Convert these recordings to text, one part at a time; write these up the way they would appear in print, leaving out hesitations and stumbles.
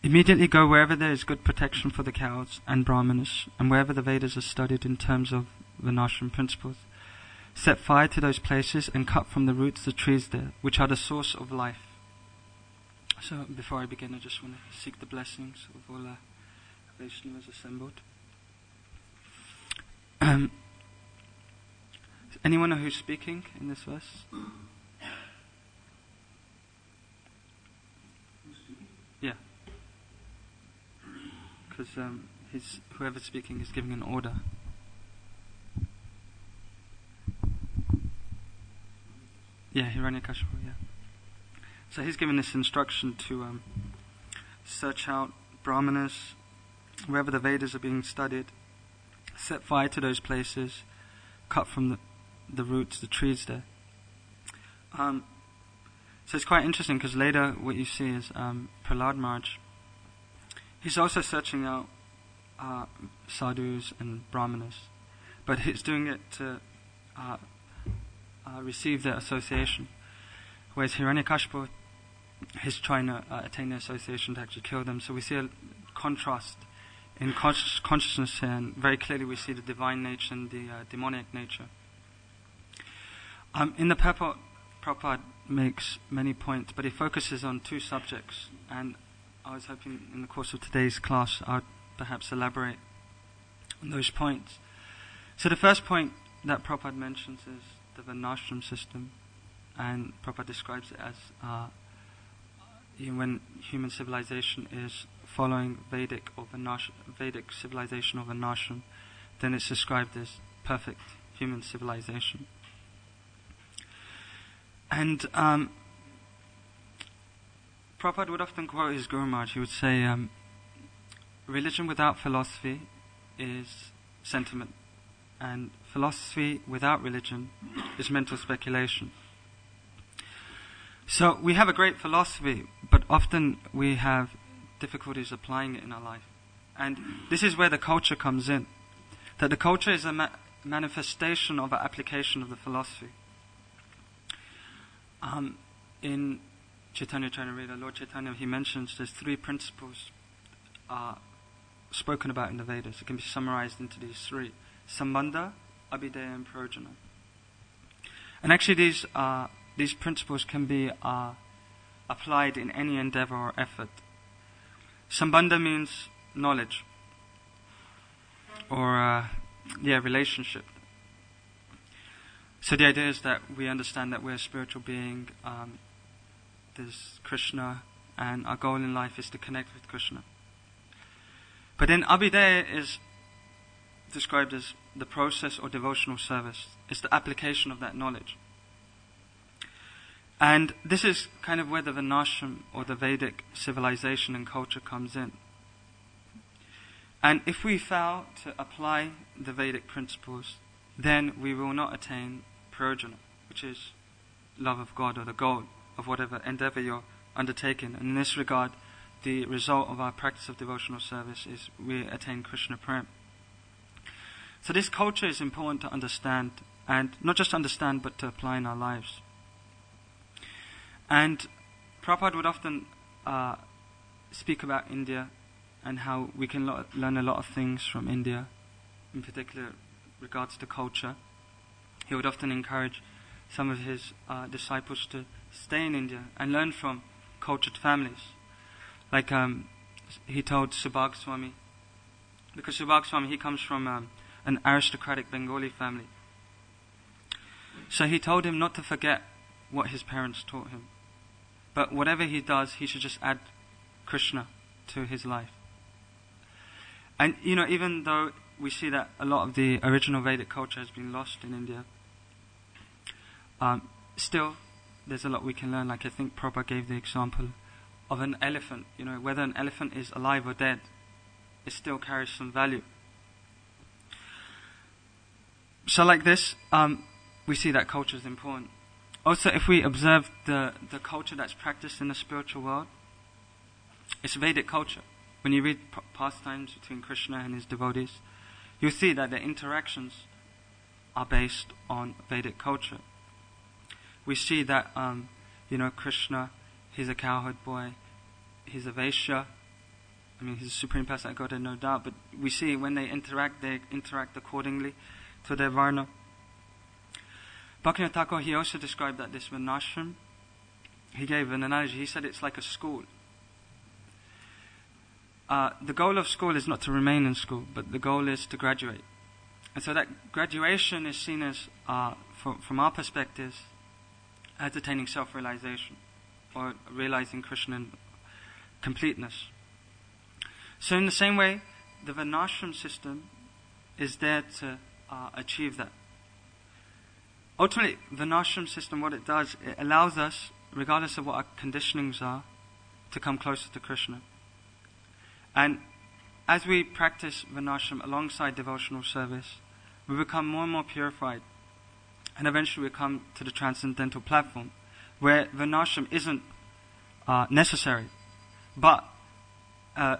Immediately go wherever there is good protection for the cows and brahmanas, and wherever the Vedas are studied in terms of Varnashram principles. Set fire to those places and cut from the roots the trees there, which are the source of life. So before I begin, I just want to seek the blessings of all Vaishnavas assembled. Anyone know who's speaking in this verse? Yeah. Because whoever's speaking is giving an order. Yeah, Hiranyakashipu, yeah. So he's given this instruction to search out brahmanas, wherever the Vedas are being studied, set fire to those places, cut from the roots, the trees there. So it's quite interesting because later what you see is Prahlad Maharaj. He's also searching out sadhus and brahmanas, but he's doing it to receive their association. Whereas Hiranyakashipu, he's trying to attain their association to actually kill them. So we see a contrast in consciousness here, and very clearly we see the divine nature and the demonic nature. In the purport, Prabhupada makes many points, but he focuses on two subjects, and I was hoping in the course of today's class I would perhaps elaborate on those points. So the first point that Prabhupada mentions is the Varnashram system, and Prabhupada describes it as when human civilization is following Vedic civilization or Varnashram, then it's described as perfect human civilization. And Prabhupada would often quote his Guru Maharaj. He would say, religion without philosophy is sentiment, and philosophy without religion is mental speculation. So we have a great philosophy, but often we have difficulties applying it in our life. And this is where the culture comes in. That the culture is a manifestation of an application of the philosophy. In Chaitanya Charitamrita, Lord Chaitanya, he mentions there's three principles spoken about in the Vedas. It can be summarized into these three: Sambandha, Abhideya, and Prayojana. And actually these principles can be applied in any endeavor or effort. Sambandha means knowledge, or relationship. So the idea is that we understand that we're a spiritual being, there's Krishna, and our goal in life is to connect with Krishna. But then Abhideya is described as the process or devotional service. It's the application of that knowledge. And this is kind of where the Varnashram or the Vedic civilization and culture comes in. And if we fail to apply the Vedic principles, then we will not attain prayojana, which is love of God or the goal of whatever endeavor you're undertaking. And in this regard, the result of our practice of devotional service is we attain Krishna Prem. So this culture is important to understand, and not just understand, but to apply in our lives. And Prabhupada would often speak about India and how we can learn a lot of things from India, in particular regards to culture. He would often encourage some of his disciples to stay in India and learn from cultured families. Like he told Subhag Swami, because Subhag Swami, he comes from an aristocratic Bengali family. So he told him not to forget what his parents taught him. But whatever he does, he should just add Krishna to his life. And even though we see that a lot of the original Vedic culture has been lost in India, still there's a lot we can learn. Like I think Prabhupada gave the example of an elephant. Whether an elephant is alive or dead, it still carries some value. So like this, we see that culture is important. Also, if we observe the culture that's practiced in the spiritual world, it's Vedic culture. When you read pastimes between Krishna and his devotees, you'll see that the interactions are based on Vedic culture. We see that, Krishna, he's a cowherd boy, he's a Vaishya, I mean, he's a supreme person, God, no doubt, but we see when they interact accordingly to their varna. Bhaktivinoda Thakur, he also described that this Varnashram, he gave an analogy. He said it's like a school. The goal of school is not to remain in school, but the goal is to graduate. And so that graduation is seen as, from our perspectives, as attaining self-realization, or realizing Krishna in completeness. So in the same way, the Varnashram system is there to achieve that. Ultimately, the Varnashram system, what it does, it allows us, regardless of what our conditionings are, to come closer to Krishna. And as we practice Varnashram alongside devotional service, we become more and more purified. And eventually we come to the transcendental platform, where Varnashram isn't necessary. But a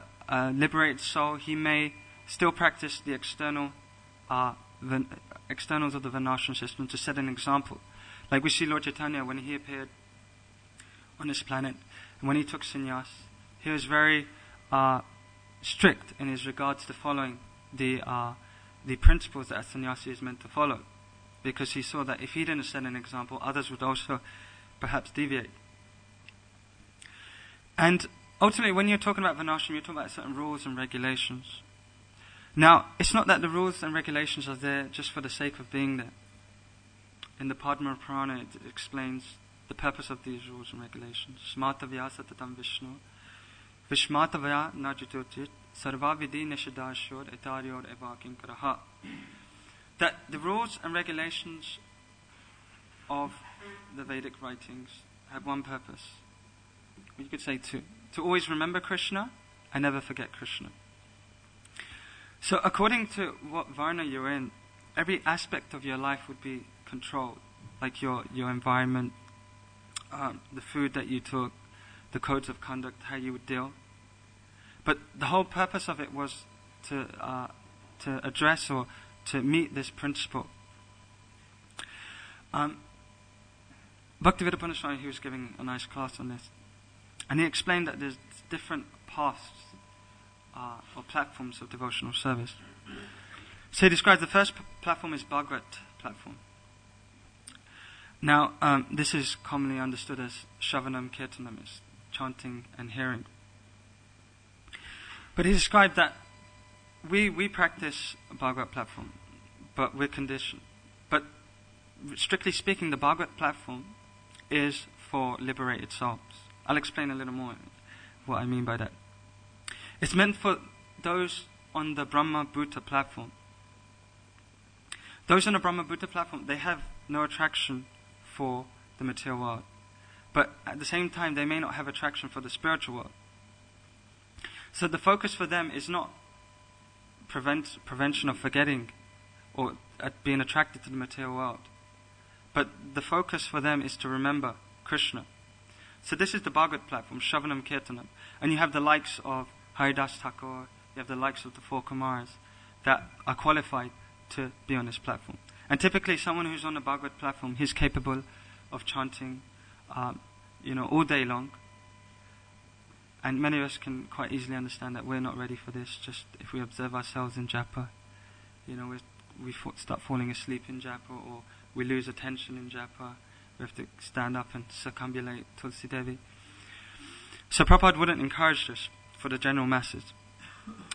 liberated soul, he may still practice the externals of the Varnashram system to set an example. Like we see Lord Chaitanya, when he appeared on this planet, and when he took sannyas, he was very strict in his regards to following the principles that a sannyasi is meant to follow, because he saw that if he didn't set an example, others would also perhaps deviate. And ultimately, when you're talking about Varnashram, you're talking about certain rules and regulations. Now, it's not that the rules and regulations are there just for the sake of being there. In the Padma Purana, it explains the purpose of these rules and regulations. Smatavya satatam Vishnu, Vishmatavya najitotit, sarva vidhi nishadashyor etaryor evakinkaraha. That the rules and regulations of the Vedic writings have one purpose. You could say two. To always remember Krishna and never forget Krishna. So according to what varna you're in, every aspect of your life would be controlled. Like your environment, the food that you took, the codes of conduct, how you would deal. But the whole purpose of it was to address or to meet this principle. Bhaktivedanta Swami, he was giving a nice class on this, and he explained that there's different paths or platforms of devotional service. So he describes the first platform is Bhagavat platform. Now, this is commonly understood as Shravanam Kirtanam, is chanting and hearing. But he described that we practice a Bhagavat platform, but we're conditioned. But strictly speaking, the Bhagavat platform is for liberated souls. I'll explain a little more what I mean by that. It's meant for those on the Brahma Bhuta platform. Those on the Brahma Bhuta platform, they have no attraction for the material world. But at the same time, they may not have attraction for the spiritual world. So the focus for them is not prevention of forgetting or being attracted to the material world. But the focus for them is to remember Krishna. So this is the Bhagavat platform, Shravanam Kirtanam. And you have the likes of Haridas Thakur, you have the likes of the four Kumars that are qualified to be on this platform. And typically someone who's on the Bhagavat platform, he's capable of chanting all day long. And many of us can quite easily understand that we're not ready for this. Just if we observe ourselves in japa, we start falling asleep in japa, or we lose attention in japa. We have to stand up and circumambulate Tulsi Devi. So Prabhupada wouldn't encourage this for the general masses.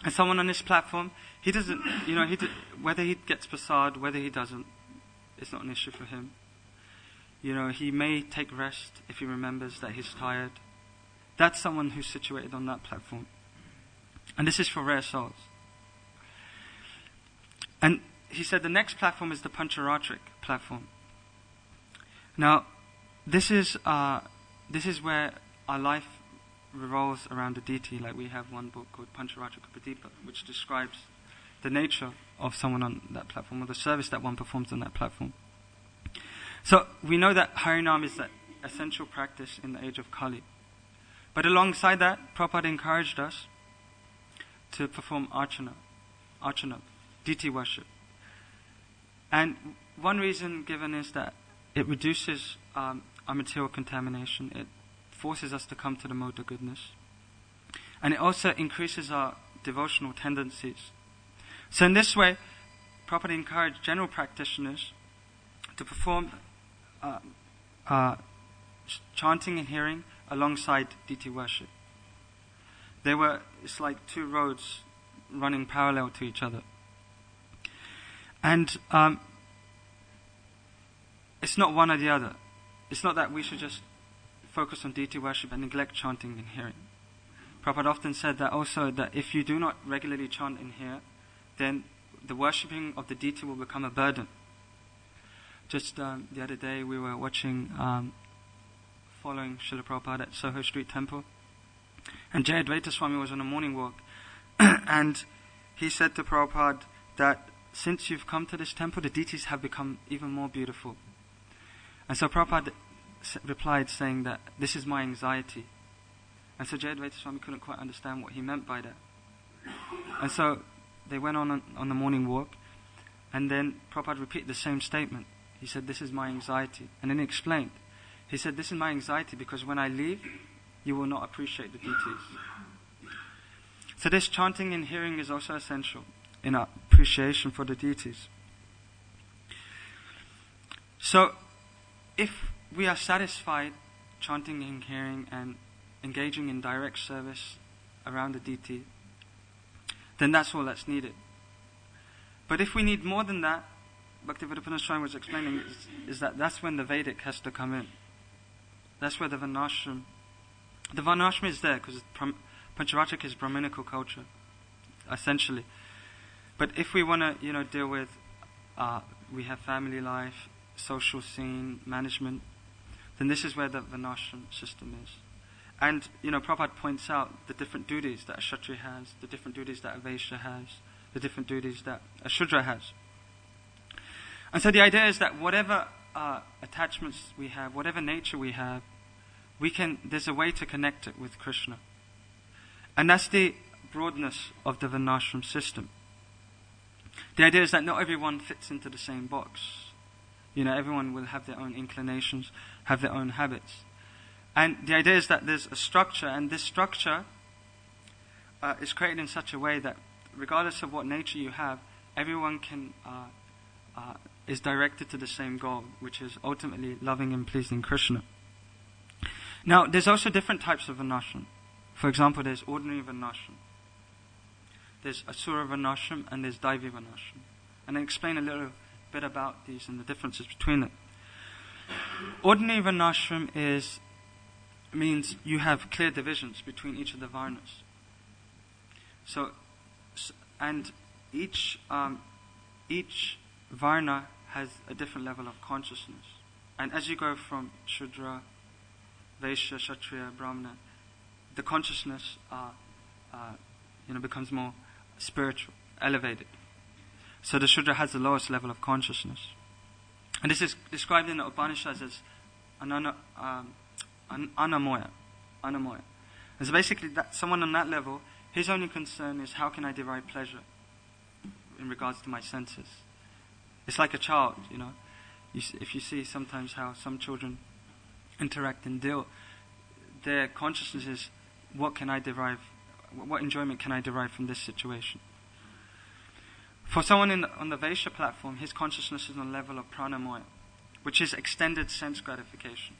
And someone on this platform, he doesn't, whether he gets prasad, whether he doesn't, it's not an issue for him. He may take rest if he remembers that he's tired. That's someone who's situated on that platform. And this is for rare souls. And he said the next platform is the Pancharatric platform. Now, this is where our life revolves around a deity. Like we have one book called Pancharatric Pradipa, which describes the nature of someone on that platform, or the service that one performs on that platform. So we know that Harinam is the essential practice in the age of Kali. But alongside that, Prabhupada encouraged us to perform archana, deity worship. And one reason given is that it reduces our material contamination. It forces us to come to the mode of goodness. And it also increases our devotional tendencies. So in this way, Prabhupada encouraged general practitioners to perform chanting and hearing alongside deity worship. It's like two roads running parallel to each other. And it's not one or the other. It's not that we should just focus on deity worship and neglect chanting and hearing. Prabhupada often said that also that if you do not regularly chant and hear, then the worshipping of the deity will become a burden. Just the other day we were watching, following Srila Prabhupada at Soho Street Temple, and Jay Advaita Swami was on a morning walk, and he said to Prabhupada that since you've come to this temple, the deities have become even more beautiful. And so Prabhupada replied saying that this is my anxiety. And so Jay Advaita Swami couldn't quite understand what he meant by that. And so they went on the morning walk, and then Prabhupada repeated the same statement. He said, this is my anxiety. And then he explained. He said, this is my anxiety because when I leave, you will not appreciate the deities. So this chanting and hearing is also essential in our appreciation for the deities. So if we are satisfied chanting and hearing and engaging in direct service around the deity, then that's all that's needed. But if we need more than that, Bhaktivedanta Swami was explaining is that that's when the Vedic has to come in. That's where the Varnashram is there because Pancharatra is Brahminical culture, essentially. But if we want to, deal with, we have family life, social scene, management, then this is where the Varnashram system is. And, Prabhupada points out the different duties that a Kshatriya has, the different duties that a Vaishya has, the different duties that a Shudra has. And so the idea is that whatever attachments we have, whatever nature we have, there's a way to connect it with Krishna. And that's the broadness of the Varnashram system. The idea is that not everyone fits into the same box. Everyone will have their own inclinations, have their own habits. And the idea is that there's a structure, and this structure is created in such a way that regardless of what nature you have, everyone is directed to the same goal, which is ultimately loving and pleasing Krishna. Now, there's also different types of Varnashram. For example, there's ordinary Varnashram, there's Asura Varnashram, and there's Daivi Varnashram. And I'll explain a little bit about these and the differences between them. Ordinary Varnashram means you have clear divisions between each of the Varnas. And each Varna has a different level of consciousness. And as you go from Shudra, Vaishya, Kshatriya, Brahmana, the consciousness becomes more spiritual, elevated. So the Shudra has the lowest level of consciousness. And this is described in the Upanishads as anamoya. And so basically, someone on that level, his only concern is how can I derive pleasure in regards to my senses. It's like a child, if you see sometimes how some children interact and deal, their consciousness is what enjoyment can I derive from this situation. For someone on the Vaishya platform, his consciousness is on the level of pranamoya, which is extended sense gratification.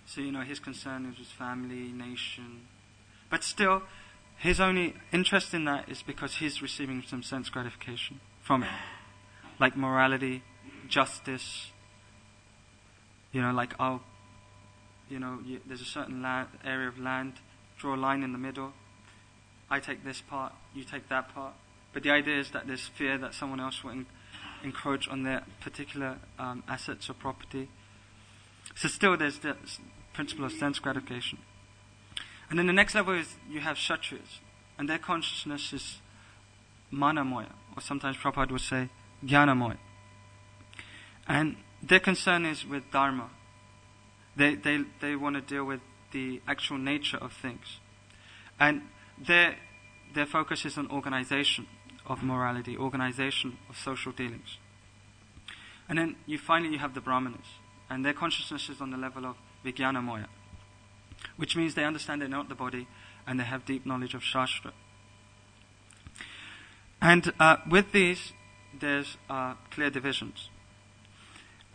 So, his concern is his family, nation. But still, his only interest in that is because he's receiving some sense gratification from it. Like morality, justice, there's a certain area of land, draw a line in the middle. I take this part, you take that part. But the idea is that there's fear that someone else will encroach on their particular assets or property. So still there's the principle of sense gratification. And then the next level is you have Kshatriyas, and their consciousness is manamoya, or sometimes Prabhupada would say jnanamoya. And their concern is with dharma. They want to deal with the actual nature of things. And their focus is on organization of morality, organization of social dealings. And then you have the Brahmanas, and their consciousness is on the level of vijnanamoya, which means they understand they're not the body, and they have deep knowledge of Shastra. And with these, there's clear divisions.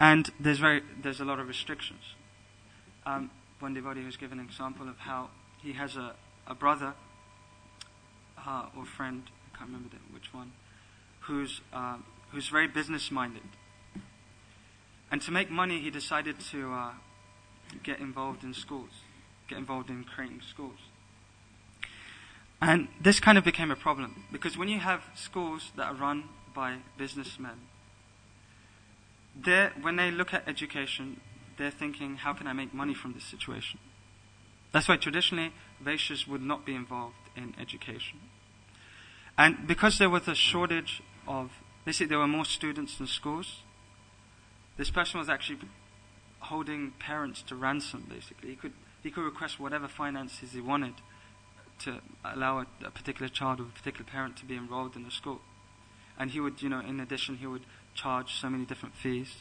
And there's a lot of restrictions. One devotee who's given an example of how he has a brother or friend, I can't remember which one, who's very business-minded. And to make money, he decided to get involved in schools, get involved in creating schools. And this kind of became a problem, because when you have schools that are run by businessmen, when they look at education, they're thinking, how can I make money from this situation? That's why traditionally, Vaishyas would not be involved in education. And because there was a shortage of, basically there were more students than schools, this person was actually holding parents to ransom, basically. He could request whatever finances he wanted to allow a particular child or a particular parent to be enrolled in the school. And he would, in addition, he would charge so many different fees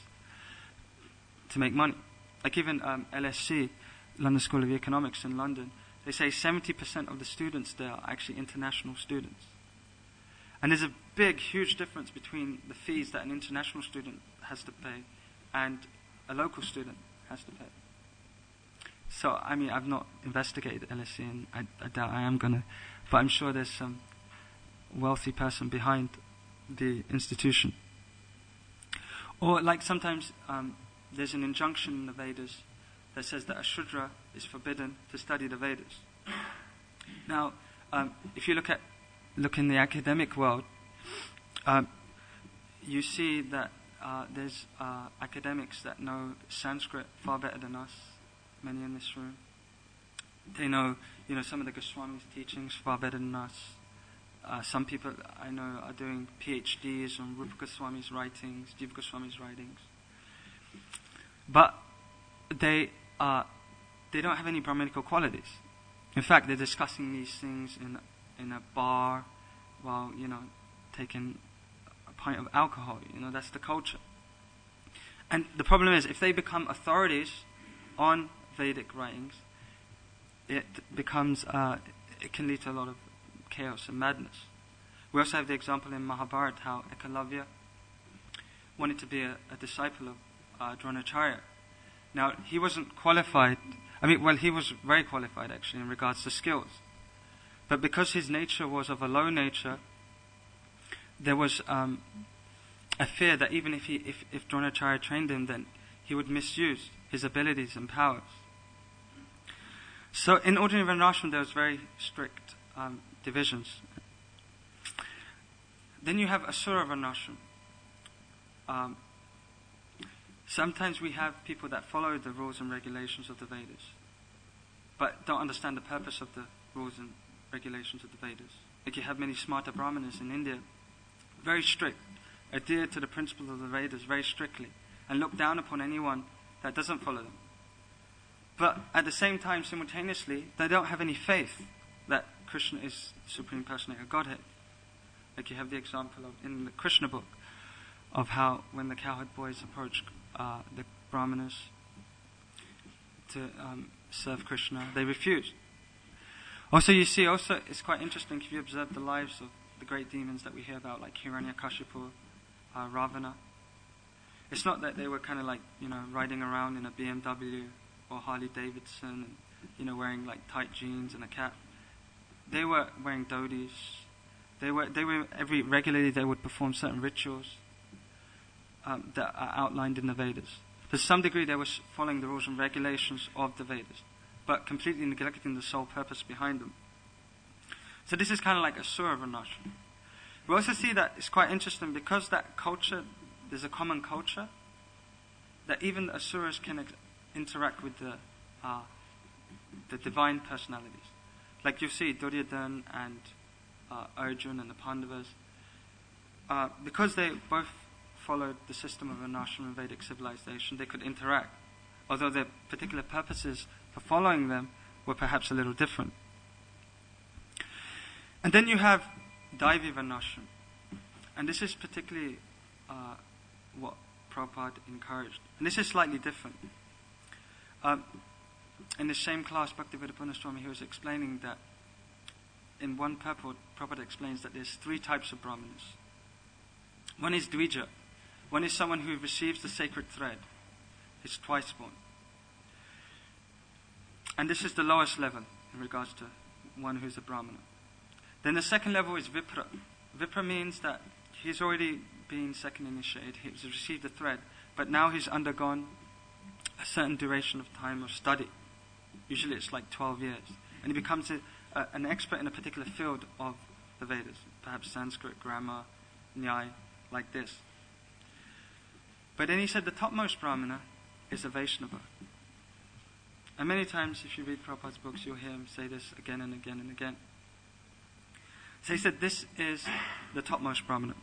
to make money. Like even LSE, London School of Economics in London, they say 70% of the students there are actually international students. And there's a big, huge difference between the fees that an international student has to pay and a local student has to pay. So, I mean, I've not investigated LSE, and I doubt I am going to, but I'm sure there's some wealthy person behind the institution. Or like sometimes there's an injunction in the Vedas that says that a Shudra is forbidden to study the Vedas. Now, if you look in the academic world, you see that there's academics that know Sanskrit far better than us, many in this room. They know, some of the Goswami's teachings far better than us. Some people I know are doing PhDs on Rupa Goswami's writings, Jiva Goswami's writings. But they don't have any Brahminical qualities. In fact, they're discussing these things in a bar while, taking a pint of alcohol. That's the culture. And the problem is, if they become authorities on Vedic writings, it becomes, it can lead to a lot of chaos and madness. We also have the example in Mahabharata how Ekalavya wanted to be a disciple of Dronacharya. Now, he wasn't qualified. He was very qualified actually in regards to skills. But because his nature was of a low nature, there was a fear that even if Dronacharya trained him, then he would misuse his abilities and powers. So in ordinary Varnashram, there was very strict divisions. Then you have Asura Varnashram. Sometimes we have people that follow the rules and regulations of the Vedas, but don't understand the purpose of the rules and regulations of the Vedas. Like you have many Smarta Brahmanas in India, very strict, adhere to the principles of the Vedas very strictly, and look down upon anyone that doesn't follow them. But at the same time, simultaneously, they don't have any faith that Krishna is the Supreme Personality of Godhead. Like you have the example of in the Krishna book of how when the cowherd boys approach the Brahmanas to serve Krishna, they refuse. Also, you see, it's quite interesting if you observe the lives of the great demons that we hear about, like Hiranyakashipu, Ravana. It's not that they were kind of like, riding around in a BMW or Harley Davidson and, wearing like tight jeans and a cap. They were wearing dhotis. Regularly they would perform certain rituals that are outlined in the Vedas. To some degree they were following the rules and regulations of the Vedas, but completely neglecting the sole purpose behind them. So this is kind of like Asura Varnashram. We also see that it's quite interesting because that culture, there's a common culture, that even the Asuras can interact with the divine personalities. Like you see Duryodhana and Arjuna and the Pandavas, because they both followed the system of Varnashram and Vedic civilization, they could interact, although their particular purposes for following them were perhaps a little different. And then you have Daivi Varnashram, and this is particularly what Prabhupada encouraged. And this is slightly different. In the same class, Bhaktivedanta Swami, he was explaining that in one purport, Prabhupada explains that there's 3 types of brahmanas. One is Dvija. One is someone who receives the sacred thread. He's twice born. And this is the lowest level in regards to one who's a brahmana. Then the second level is Vipra. Vipra means that he's already been second initiated, he's received the thread, but now he's undergone a certain duration of time of study. Usually it's like 12 years. And he becomes an expert in a particular field of the Vedas, perhaps Sanskrit, grammar, Nyaya, like this. But then he said the topmost brahmana is a Vaishnava. And many times if you read Prabhupada's books, you'll hear him say this again and again and again. So he said this is the topmost brahmana.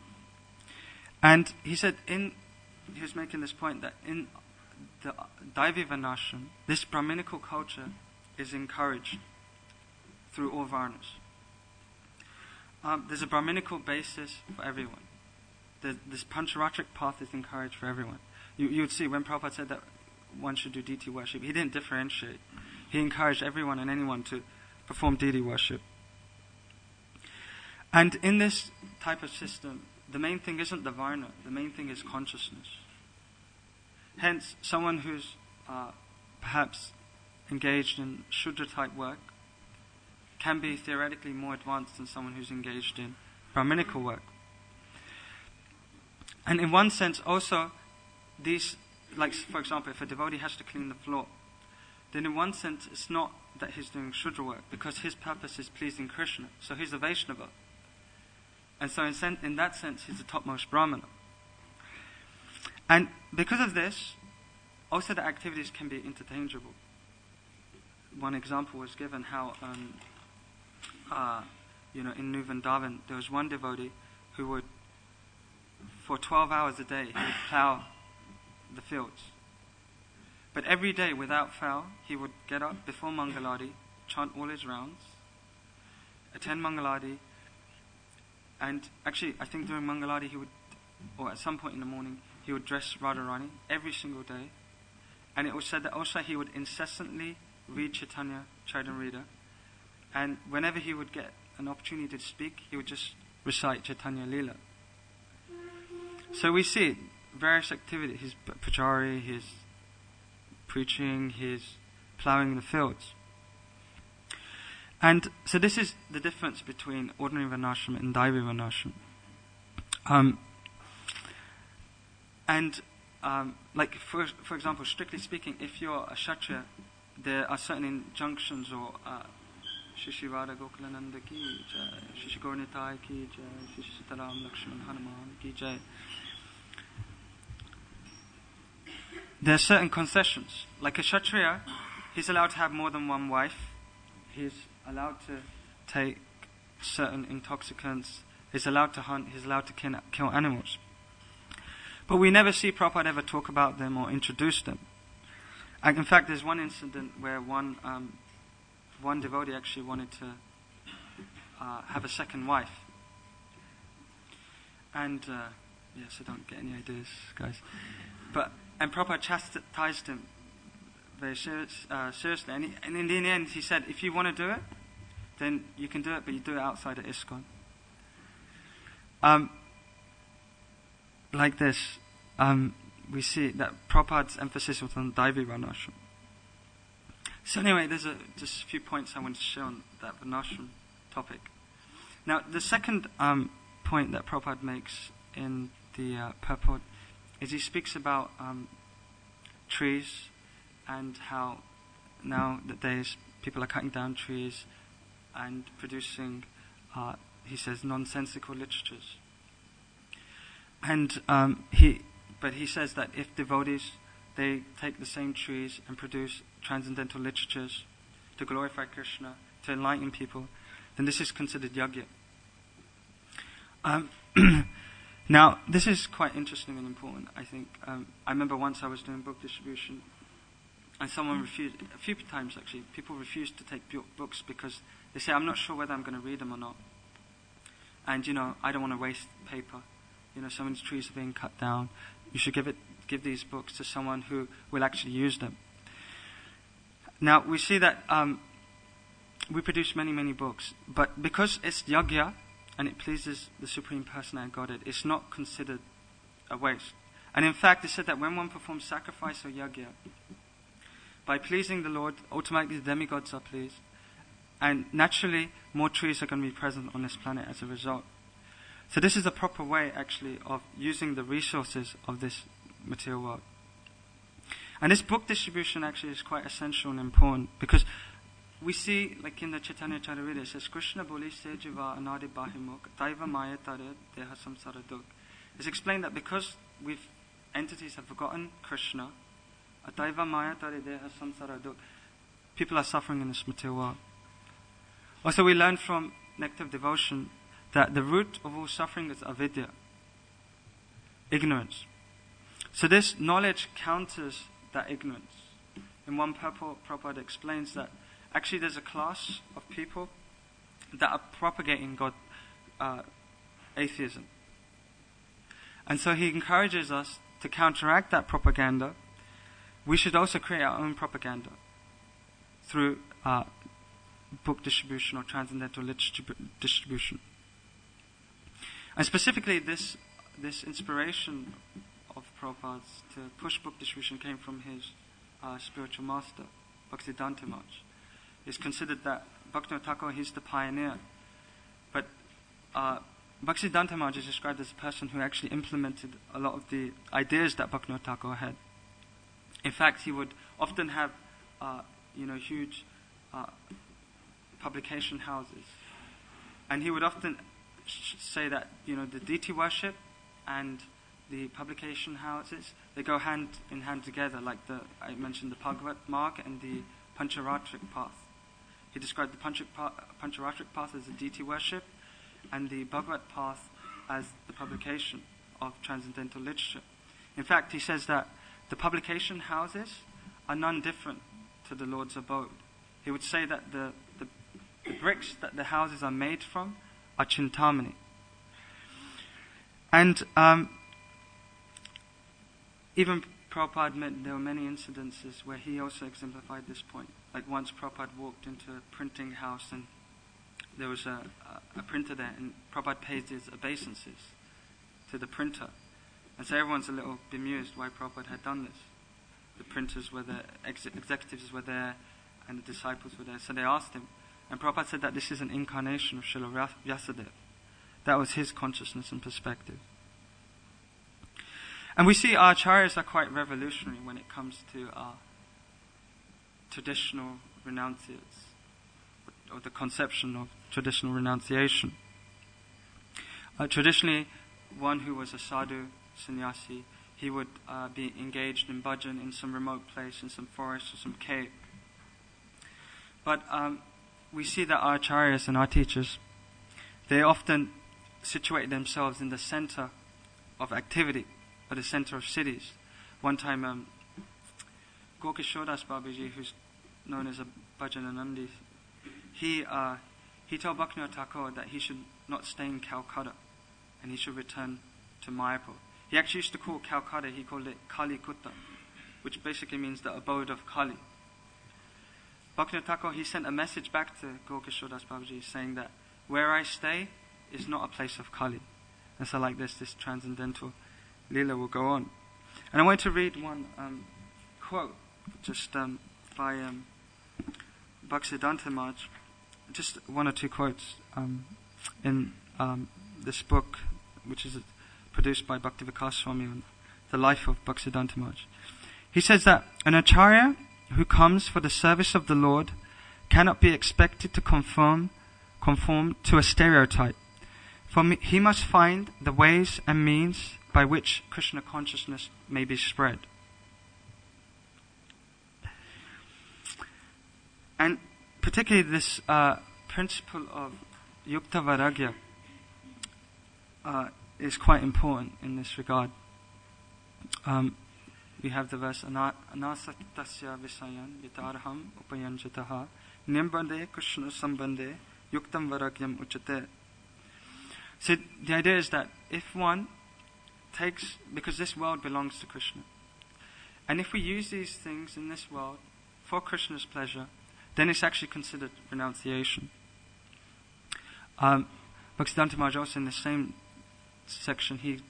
And he said he was making this point that in the Daivi Varnashram, this Brahminical culture is encouraged through all Varnas. There's a Brahminical basis for everyone. This Pancharatric path is encouraged for everyone. You would see when Prabhupada said that one should do deity worship, he didn't differentiate. He encouraged everyone and anyone to perform deity worship. And in this type of system, the main thing isn't the Varna, the main thing is consciousness. Hence, someone who's perhaps engaged in Shudra type work can be theoretically more advanced than someone who's engaged in Brahminical work. And in one sense also, these, like for example, if a devotee has to clean the floor, then in one sense it's not that he's doing Shudra work, because his purpose is pleasing Krishna. So he's a Vaishnava. And so in that sense he's the topmost Brahmana. And because of this, also the activities can be interchangeable. One example was given how, in New Vrindavan, there was one devotee who would, for 12 hours a day, he would plow the fields. But every day, without fail, he would get up before Mangaladi, chant all his rounds, attend Mangaladi, and actually, I think during Mangaladi he would, or at some point in the morning, he would dress Radharani every single day. And it was said that also he would incessantly read Chaitanya Charitamrita. And whenever he would get an opportunity to speak, he would just recite Chaitanya Leela. So we see various activities, his pujari, his preaching, his ploughing the fields. And so this is the difference between ordinary Varnashram and Daivi Varnashram. Like for example, strictly speaking, if you're a Kshatriya, there are certain injunctions or Shishivada Gokulananda ki jai, Shishigornitai ki jai, Shishitaram Lakshman Hanuman ki jai. There are certain concessions. Like a Kshatriya, he's allowed to have more than one wife. He's allowed to take certain intoxicants. He's allowed to hunt. He's allowed to kill animals. But we never see Prabhupada ever talk about them or introduce them. And in fact, there's one incident where one devotee actually wanted to have a second wife. And, so don't get any ideas, guys. And Prabhupada chastised him very seriously. And in the end, he said, if you want to do it, then you can do it, but you do it outside of ISKCON. Like this, we see that Prabhupada's emphasis was on Daivi Varnashram. So anyway, there's just a few points I want to share on that Varnashram topic. Now, the second point that Prabhupada makes in the purport is he speaks about trees and how nowadays people are cutting down trees and producing, he says, nonsensical literatures. And he says that if devotees, they take the same trees and produce transcendental literatures to glorify Krishna, to enlighten people, then this is considered yajna. Now, this is quite interesting and important, I think. I remember once I was doing book distribution, and someone refused, a few times actually, people refused to take books because they say, I'm not sure whether I'm going to read them or not. And, I don't want to waste paper. Some of these trees are being cut down. You should give these books to someone who will actually use them. Now, we see that we produce many, many books, but because it's yagya and it pleases the Supreme Personality of Godhead, it's not considered a waste. And in fact, it said that when one performs sacrifice or yagya, by pleasing the Lord, automatically the demigods are pleased, and naturally more trees are going to be present on this planet as a result. So this is a proper way, actually, of using the resources of this material world. And this book distribution actually is quite essential and important, because we see, like in the Chaitanya Charitamrita, it says, Krishna boli se jiva anadi bahimuk, taiva maya tare deha samsara duk. It's explained that because entities have forgotten Krishna, ataiva maya tare deha samsara duk, people are suffering in this material world. Also, we learn from Nectar of Devotion that the root of all suffering is avidya, ignorance. So this knowledge counters that ignorance. In one purport, Prabhupada explains that actually there's a class of people that are propagating atheism. And so he encourages us to counteract that propaganda. We should also create our own propaganda through book distribution or transcendental literature distribution. And specifically this inspiration of Prabhupada's to push book distribution came from his spiritual master, Bhaktisiddhanta Maharaj. It's considered that Bhaktivinoda Thakur, he's the pioneer. But Bhaktisiddhanta Maharaj is described as a person who actually implemented a lot of the ideas that Bhaktivinoda Thakur had. In fact, he would often have huge publication houses. And he would often say that, the deity worship and the publication houses, they go hand in hand together, like I mentioned the Bhagavat Marg and the Pancharatric path. He described the Pancharatric path as the deity worship and the Bhagavat path as the publication of transcendental literature. In fact, he says that the publication houses are none different to the Lord's abode. He would say that the bricks that the houses are made from are Chintamani. And even Prabhupada admitted there were many incidences where he also exemplified this point. Like once Prabhupada walked into a printing house and there was a printer there, and Prabhupada paid his obeisances to the printer. And so everyone's a little bemused why Prabhupada had done this. The printers were there, executives were there, and the disciples were there. So they asked him. And Prabhupada said that this is an incarnation of Srila Vyasadeva. That was his consciousness and perspective. And we see our acharyas are quite revolutionary when it comes to traditional renunciates, or the conception of traditional renunciation. Traditionally, one who was a sadhu, sannyasi, he would be engaged in bhajan in some remote place, in some forest or some cave. But we see that our acharyas and our teachers, they often situate themselves in the center of activity, or the center of cities. One time, Kishore Babaji, who's known as a Bhajananandi, he told Bhaktivinoda Thakur that he should not stay in Calcutta, and he should return to Mayapur. He actually used to call Calcutta, he called it Kali Kutta, which basically means the abode of Kali. Bhaktivinoda Thakur, he sent a message back to Kishore Babaji saying that where I stay is not a place of Kali. And so like this transcendental Leela will go on. And I want to read one quote, just by Bhaktisiddhanta Maharaj, just one or two quotes in this book, which is produced by Bhakti Vikas Swami on the life of Bhaktisiddhanta Maharaj. He says that an acharya who comes for the service of the Lord cannot be expected to conform to a stereotype, for he must find the ways and means by which Krishna consciousness may be spread. And particularly this principle of yukta vairagya is quite important in this regard. We have the verse, Anasatasya visayan yitarham upayanjataha nimbande Krishna sambande yuktam vairagyam uchate. So the idea is that if one takes, because this world belongs to Krishna, and if we use these things in this world for Krishna's pleasure, then it's actually considered renunciation. Bhaktisiddhanta Maharaj also in the same section, he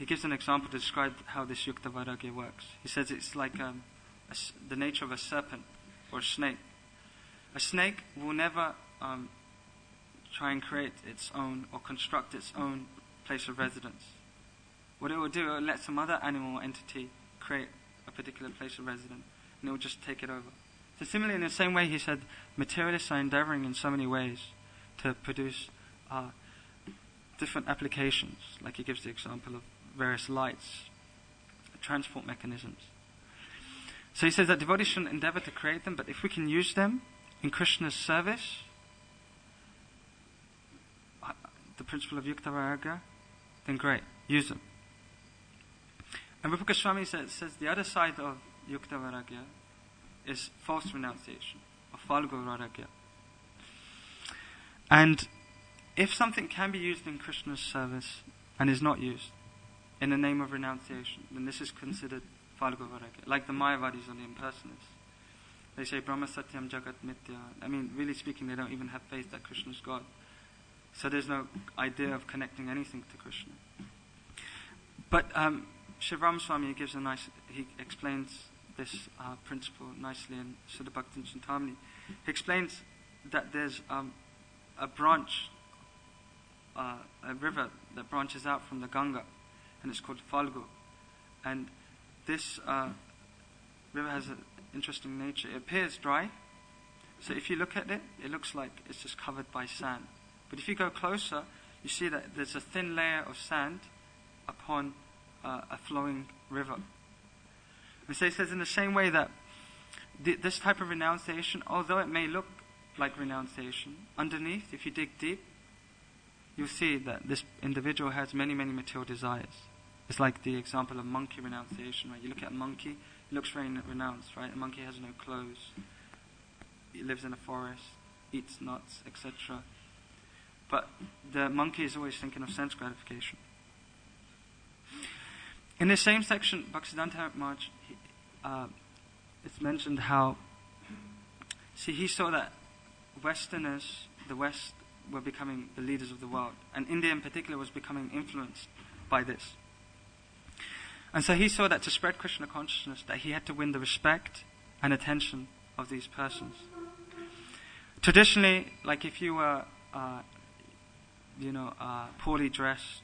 gives an example to describe how this Yukta Vairagya works. He says it's like the nature of a serpent or a snake. A snake will never try and create its own or construct its own place of residence. What it will do, it will let some other animal or entity create a particular place of residence, and it will just take it over. So similarly, in the same way, he said, materialists are endeavoring in so many ways to produce different applications. Like he gives the example of various lights, transport mechanisms. So he says that devotees shouldn't endeavor to create them, but if we can use them in Krishna's service, the principle of Yukta Vairagya, then great, use them. And Rupa Goswami says the other side of Yukta Vairagya is false renunciation, or Falgu Vairagya. And if something can be used in Krishna's service and is not used in the name of renunciation, then this is considered Falgu Vairagya. Like the Mayavadis or the impersonalists. They say Brahma Satyam Jagat Mithya. I mean, really speaking, they don't even have faith that Krishna is God. So there's no idea of connecting anything to Krishna. But Shiv Swami gives he explains this principle nicely in Siddha Bhakti Chintamani. He explains that there's a branch, a river that branches out from the Ganga, and it's called Falgu. And this river has an interesting nature. It appears dry, so if you look at it, it looks like it's just covered by sand. But if you go closer, you see that there's a thin layer of sand upon a flowing river. And so he says in the same way that this type of renunciation, although it may look like renunciation, underneath, if you dig deep, you'll see that this individual has many, many material desires. It's like the example of monkey renunciation, right? You look at a monkey, it looks very renounced, right? A monkey has no clothes, he lives in a forest, eats nuts, etc. But the monkey is always thinking of sense gratification. In the same section, Bhaktisiddhanta Maharaj, it's mentioned how, he saw that Westerners, the West, were becoming the leaders of the world. And India in particular was becoming influenced by this. And so he saw that to spread Krishna consciousness, that he had to win the respect and attention of these persons. Traditionally, like if you were, poorly dressed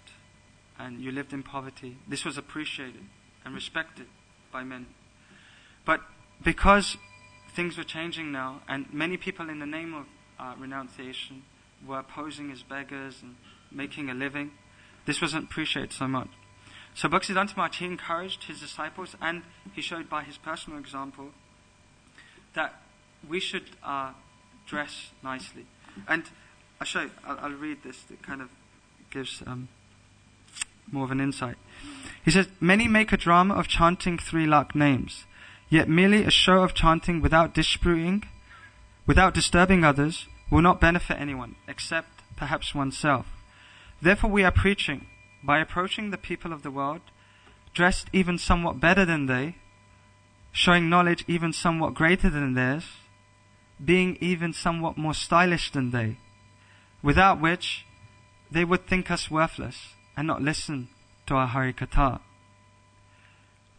and you lived in poverty, this was appreciated and respected by men. But because things were changing now, and many people in the name of renunciation were posing as beggars and making a living, this wasn't appreciated so much. So Bhaktisiddhanta Maharaj, he encouraged his disciples, and he showed by his personal example that we should dress nicely. And I'll read this, that kind of gives more of an insight. He says, many make a drama of chanting 3 lakh names, yet merely a show of chanting without distributing, without disturbing others, will not benefit anyone, except perhaps oneself. Therefore we are preaching, by approaching the people of the world, dressed even somewhat better than they, showing knowledge even somewhat greater than theirs, being even somewhat more stylish than they, without which they would think us worthless and not listen to our Hari Katha.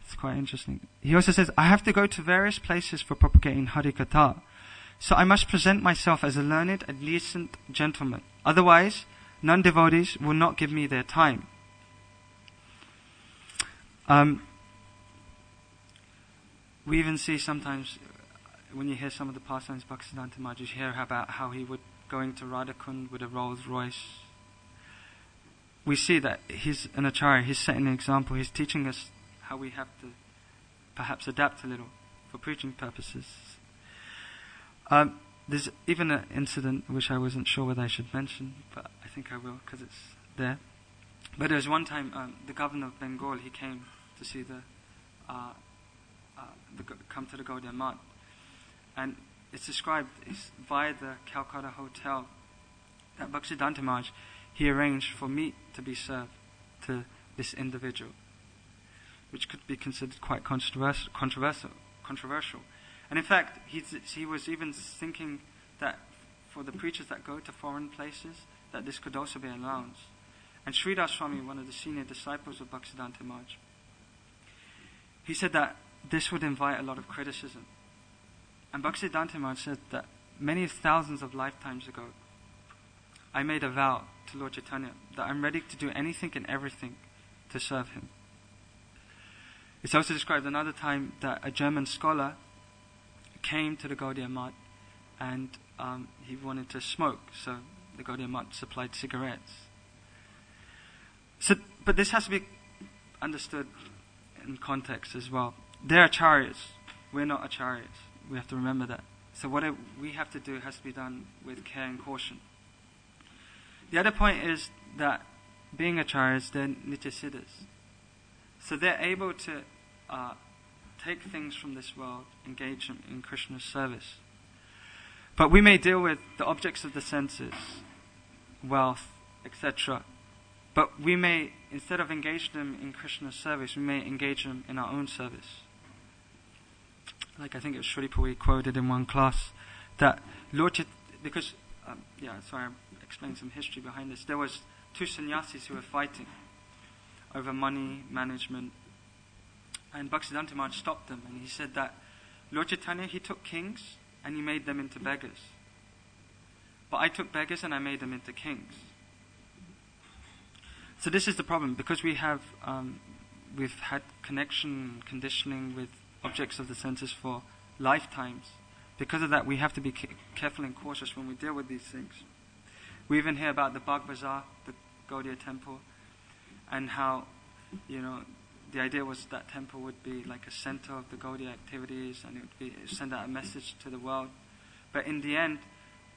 It's quite interesting. He also says, I have to go to various places for propagating Hari Katha, so I must present myself as a learned and decent gentleman. Otherwise, non-devotees will not give me their time. We even see sometimes, when you hear some of the pastimes of Bhaktisiddhanta Maharaj, you hear about how he would going to Radhakund with a Rolls Royce. We see that he's an acharya, he's setting an example, he's teaching us how we have to perhaps adapt a little for preaching purposes. There's even an incident which I wasn't sure whether I should mention, but I think I will because it's there. But there was one time the governor of Bengal, he came to see come to the Gaudiya Math, and it's described via the Calcutta hotel that Bhaktisiddhanta Maharaj, he arranged for meat to be served to this individual, which could be considered quite controversial. And in fact, he was even thinking that for the preachers that go to foreign places, that this could also be an allowance. And Sridhar Swami, one of the senior disciples of Bhaktisiddhanta Maharaj, he said that this would invite a lot of criticism. And Bhaktisiddhanta Maharaj said that many thousands of lifetimes ago, I made a vow to Lord Chaitanya that I'm ready to do anything and everything to serve him. It's also described another time that a German scholar came to the Gaudiya Math and he wanted to smoke, so the Gaudiya Math supplied cigarettes. So, but this has to be understood in context as well. They're acharyas. We're not acharyas. We have to remember that. So what we have to do has to be done with care and caution. The other point is that being acharyas, they're nityasiddhas. So they're able to take things from this world, engage them in Krishna's service. But we may deal with the objects of the senses, wealth, etc. But we may, instead of engage them in Krishna's service, we may engage them in our own service. Like I think it was Shripuri quoted in one class that because I explained some history behind this. There was two sannyasis who were fighting over money management, and Bhaktisiddhanta Maharaj stopped them, and he said that Lord Chaitanya, he took kings and he made them into beggars, but I took beggars and I made them into kings. So this is the problem, because we've had connection, conditioning with objects of the senses for lifetimes. Because of that, we have to be careful and cautious when we deal with these things. We even hear about the Bagh Bazaar, the Gaudiya temple, and how, the idea was that temple would be like a center of the Gaudiya activities, and it would send out a message to the world. But in the end,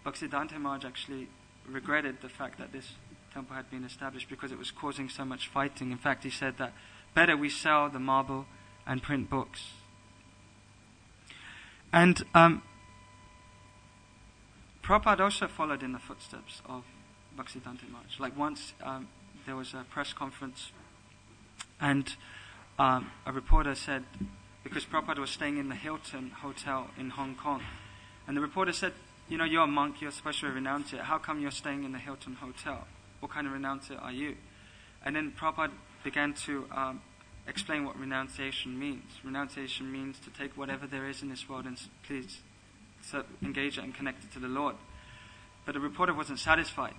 Bhaktisiddhanta Maharaj actually regretted the fact that this temple had been established because it was causing so much fighting. In fact, he said that better we sell the marble and print books. And Prabhupada also followed in the footsteps of Bhaktisiddhanta Maharaj. Like once there was a press conference, and a reporter said, because Prabhupada was staying in the Hilton Hotel in Hong Kong, and the reporter said, you're a monk, you're supposed to renounce it. How come you're staying in the Hilton Hotel? What kind of renunciate are you? And then Prabhupada began to explain what renunciation means. Renunciation means to take whatever there is in this world and please engage it and connect it to the Lord. But the reporter wasn't satisfied.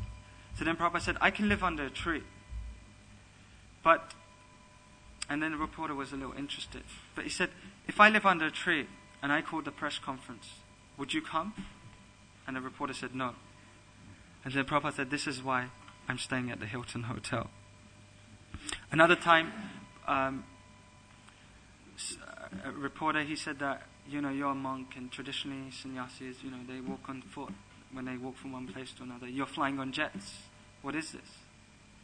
So then Prabhupada said, I can live under a tree. And then the reporter was a little interested. But he said, if I live under a tree and I called the press conference, would you come? And the reporter said, no. And then Prabhupada said, this is why I'm staying at the Hilton Hotel. Another time, a reporter, he said that, you're a monk, and traditionally sannyasis, they walk on foot when they walk from one place to another. You're flying on jets. What is this?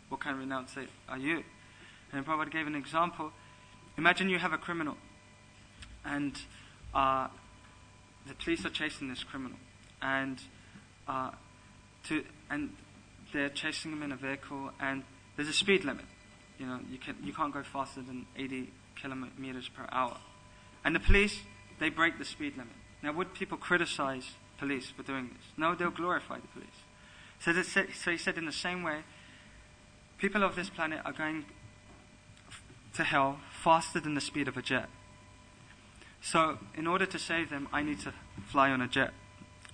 What kind of renunciate are you? And Prabhupada gave an example. Imagine you have a criminal, and the police are chasing this criminal, and they're chasing him in a vehicle, and there's a speed limit. You can't go faster than 80 kilometers per hour. And the police, they break the speed limit. Now, would people criticize police for doing this? No, they'll glorify the police. So he said, in the same way, people of this planet are going to hell faster than the speed of a jet. So, in order to save them, I need to fly on a jet.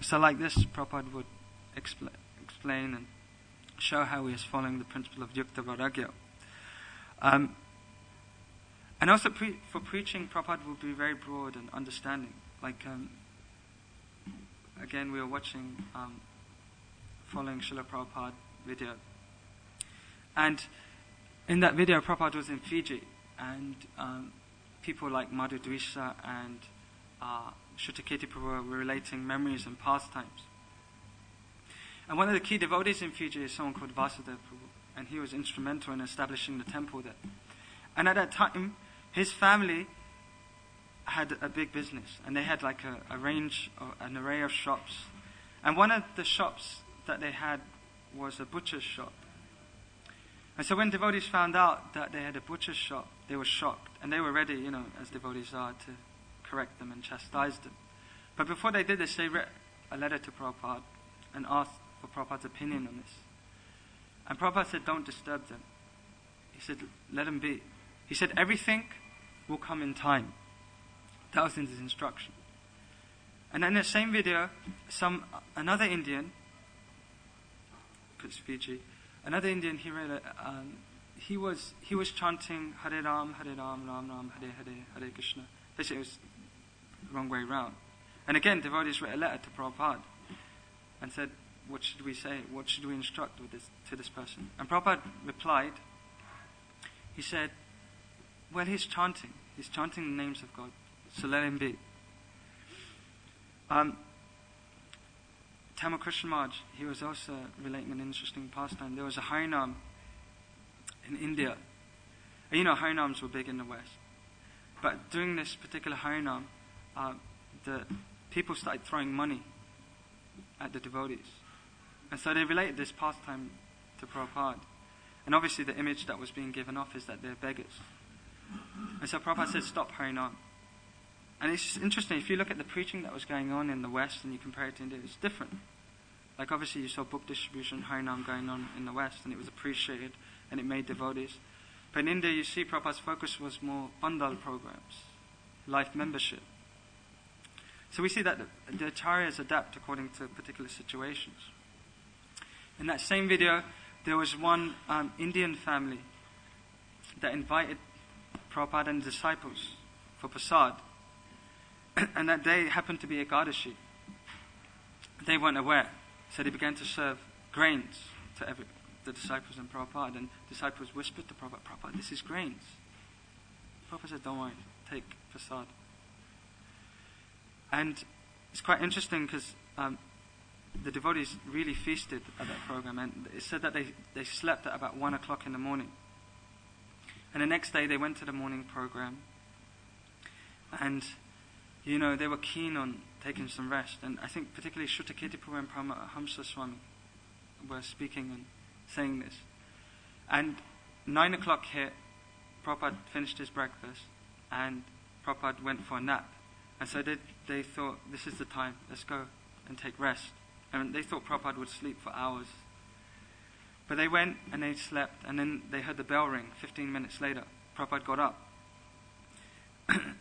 So like this, Prabhupada would explain and show how he is following the principle of Yukta Vairagya. And also for preaching, Prabhupada would be very broad and understanding. Like, again, we were watching, following Srila Prabhupada video. And in that video, Prabhupada was in Fiji, and people like Madhu Dwisha and Shrutakirti Prabhu were relating memories and pastimes. And one of the key devotees in Fiji is someone called Vasudeva Prabhu, and he was instrumental in establishing the temple there. And at that time, his family had a big business, and they had like an array of shops. And one of the shops that they had was a butcher's shop. And so when devotees found out that they had a butcher's shop, they were shocked, and they were ready, as devotees are, to correct them and chastise them. But before they did this, they wrote a letter to Prabhupada and asked for Prabhupada's opinion on this. And Prabhupada said, don't disturb them. He said, let them be. He said, everything will come in time. That was in his instruction. And in the same video, another Indian, it's Fiji, another Indian, he was chanting Hare Ram, Ram Ram, Hare Hare, Hare Krishna. Basically, it was the wrong way round. And again, devotees wrote a letter to Prabhupada and said, what should we say? What should we instruct to this person? And Prabhupada replied, he said, well, he's chanting the names of God, so let him be. Tamil Krishna Maharaj, he was also relating an interesting pastime. There was a Harinam in India. And you know, Harinams were big in the West. But during this particular Harinam, the people started throwing money at the devotees. And so they related this pastime to Prabhupada. And obviously the image that was being given off is that they're beggars. And so Prabhupada said, stop Harinam. And it's just interesting, if you look at the preaching that was going on in the West and you compare it to India, it's different. Like obviously you saw book distribution, Harinam going on in the West, and it was appreciated and it made devotees. But in India, you see Prabhupada's focus was more bandal programs, life membership. So we see that the acharyas adapt according to particular situations. In that same video, there was one Indian family that invited Prabhupada and disciples for prasad. And that day happened to be Ekadashi. They weren't aware. So they began to serve grains to the disciples and Prabhupada. And disciples whispered to Prabhupada, Prabhupada, this is grains. Prabhupada said, don't worry, take prasad. And it's quite interesting because the devotees really feasted at that program. And it said that they slept at about 1 o'clock in the morning. And the next day they went to the morning program. And you know, they were keen on taking some rest. And I think particularly Shrutakirtipu and Paramahamsa Swami were speaking and saying this. And 9 o'clock hit, Prabhupada finished his breakfast, and Prabhupada went for a nap. And so they thought, this is the time, let's go and take rest. And they thought Prabhupada would sleep for hours. But they went and they slept, and then they heard the bell ring 15 minutes later. Prabhupada got up.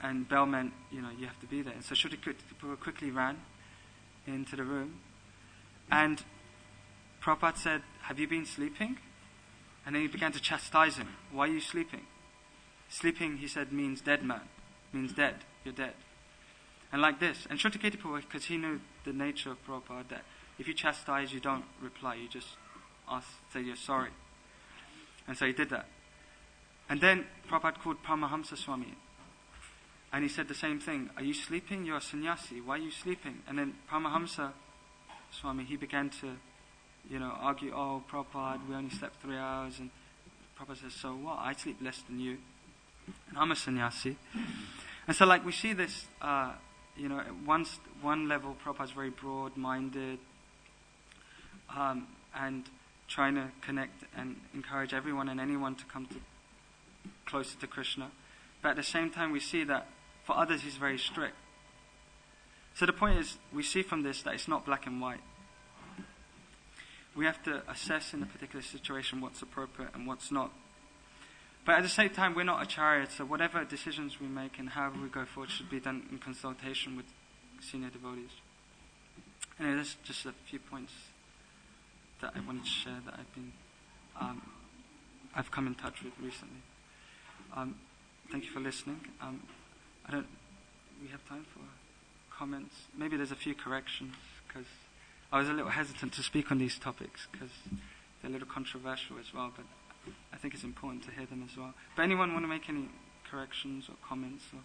And bell meant, you know, you have to be there. And so Shrutakirtipu quickly ran into the room. And Prabhupada said, have you been sleeping? And then he began to chastise him. Why are you sleeping? Sleeping, he said, means dead man. Means dead. You're dead. And like this. And Shrutakirtipu, because he knew the nature of Prabhupada, that if you chastise, you don't reply. You just say you're sorry. And so he did that. And then Prabhupada called Paramahamsa Swami. And he said the same thing. Are you sleeping? You're a sannyasi. Why are you sleeping? And then Paramahamsa Swami, he began to, you know, argue, oh, Prabhupada, we only slept 3 hours. And Prabhupada says, so what? I sleep less than you. And I'm a sannyasi. And so, like, we see this, you know, at one level, Prabhupada's very broad-minded and trying to connect and encourage everyone and anyone to come closer to Krishna. But at the same time, we see that for others, he's very strict. So the point is, we see from this that it's not black and white. We have to assess in a particular situation what's appropriate and what's not. But at the same time, we're not acharyas, so whatever decisions we make and however we go forward should be done in consultation with senior devotees. Anyway, that's just a few points that I wanted to share that I've come in touch with recently. Thank you for listening. We have time for comments. Maybe there's a few corrections, because I was a little hesitant to speak on these topics because they're a little controversial as well, but I think it's important to hear them as well. But anyone want to make any corrections or comments or